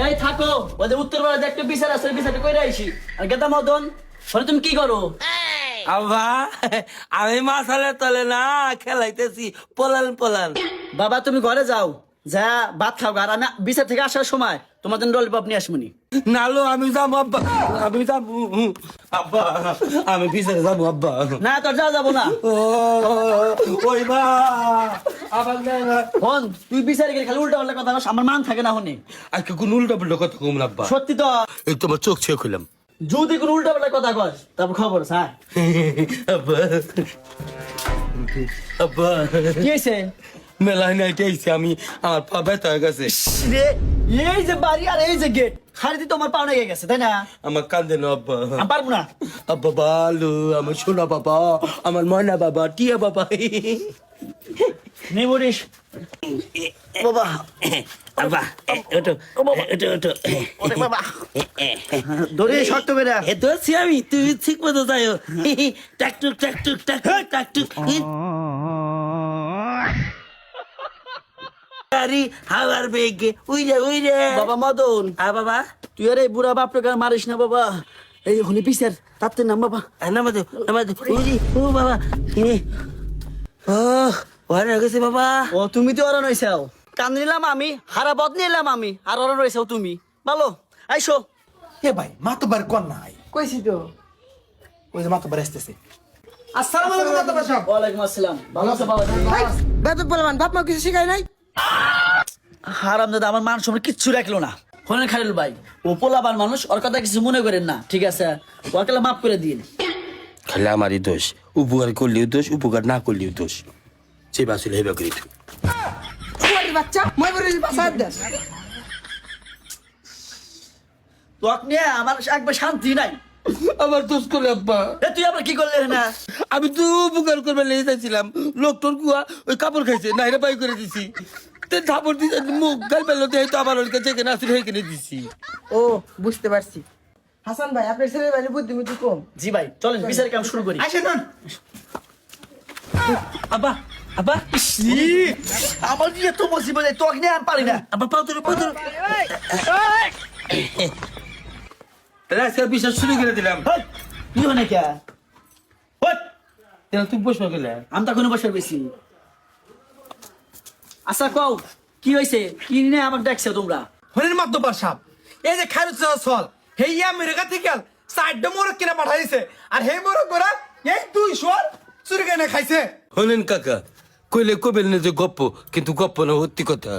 এই থাকো, ওদের উত্তর পাড়াতে একটা বিচার আছে, বিচারটা কইরা আইছি। আর গেদা মদন, বলে তুমি কি করো? আব্বা আমি মাথালে তলে না খেলাইতেছি পলান পলান। বাবা তুমি ঘরে যাও, যা ভাত খাও, আর আমি বিচার থেকে আসার সময় তোমার জন্য ললিপপ নিয়ে আসমুনি। নালো আমি যাবো আব্বা, আমি যাবো আব্বা, আমি পিছনে যাবো আব্বা। না তোর যাওয়া যাবো না। ও ওই মা আবার হন তুই বিচারে গেলে খালি উল্টা পাল্টা কথা বলিস, আমার মান থাকে না হনে। আজকে কোন উল্টা পাল্টা কথা কম না আব্বা, সত্যি তো, এই তোমার চোখ ছেয়ে খুললাম। যদি কোনো উল্টা পাল্টা কথা কস তারপর খবর স্যার। আব্বা আব্বা কি হয়েছে মেলায় নাইতে আইছি আমি, আমার পা ব্যথা হয়ে গেছে। রে? এই যে বাড়ি আর এই যে গেট, খারিতে তো আমার পাওনা গেছে তাই না? আমার কান্দে না আব্বা। আমি পারবো না। আব্বা ভালো, আমার সোনা বাবা, আমার ময়না বাবা, টিয়া বাবা। নেবরিস বাবা। আব্বা ওটো ওটো ওটো ওরে বাবা, ধরে শক্ত করে। এ ধরছি আমি, তুমি ঠিক মতো যাইও। টাকটুক টাকটুক টাকটুক টাকটুক। গাড়ি হাওয়ার বেগে উইরে উইরে। বাবা মদন, বাবা তুই আর এই বুড়া বাপরে মারিস না বাবা। এই হনি পিসের তাতে নাম বাবা। নামাদে নামাদে উইরি। ও বাবা ও ওরে গেছে বাবা। ও তুমি তো অরণ হইছাও, কান নিলাম আমি, হারা বদ নিলাম আমি, আর অরণ হইছাও তুমি। ভালো আইসো। এ ভাই মাতবার কোন নাই কইছি তো। ওই যে মাতবার আসতেছে। আসসালামু আলাইকুম মাতবার সাহেব। ওয়ালাইকুম আসসালাম। ভালো আছো বাবা? বেদব বলবান বাপ মা কিছু শিখাই নাই। হারাম দাদা আমার মান সময় কিচ্ছু রাখলো না। হলেন খাইল ভাই, ও পোলাবার মানুষ, ওর কথা কিছু মনে করেন না, ঠিক আছে? ওকে মাফ করে দিন। খালি আমারই দোষ, উপকার করলেও দোষ, উপকার না করলেও দোষ। সে বাসুল হেবা করি তুই। কুয়ারি বাচ্চা মই বলে বাসার দেশ। তোক নিয়ে আমার একবার শান্তি নাই। আমার দোষ করলে আব্বা, এ তুই আবার কি করলে না? আমি তো উপকার করবে লেগে যাচ্ছিলাম, লোকটোর কুয়া ওই কাপড় খাইছে নাইরে বাই করে দিছি। থাপড় দিছে, মুখ গাল পেলো, তো আবার ওর কাছে যেখানে আসলে সেখানে দিছি। ও বুঝতে পারছি। হাসান ভাই আপনার ছেলের বাইরে বুদ্ধিমতি কম। জি ভাই চলেন বিচারের কাম শুরু করি। আসেন না। আব্বা আব্বা আমার দিয়ে তো মুসিবত, তোকে নিয়ে আমি পারি না। আব্বা পাও তোর পাও তোর। তাহলে আজকে বিশ্বাস শুরু করে দিলাম। হেই, কি হনে কে? হট, তাহলে তুই বসবা গেলে। আমি তো কোনো বছর বেশি। আচ্ছা কও কি হয়েছে, কি নিয়ে আমাকে ডাকছো তোমরা? হলেন মাতবার সাহেব, এই যে খারুচ চল হেইয়া আমেরিকা থেকে সাইডটা মোরগ কিনা পাঠাইছে, আর হেই মোরগ গোরা এই 200 চুরি কেনে খাইছে। হলেন কাকা, কইলে কবেল না যে গপ্প, কিন্তু গপ্প না সত্যি কথা।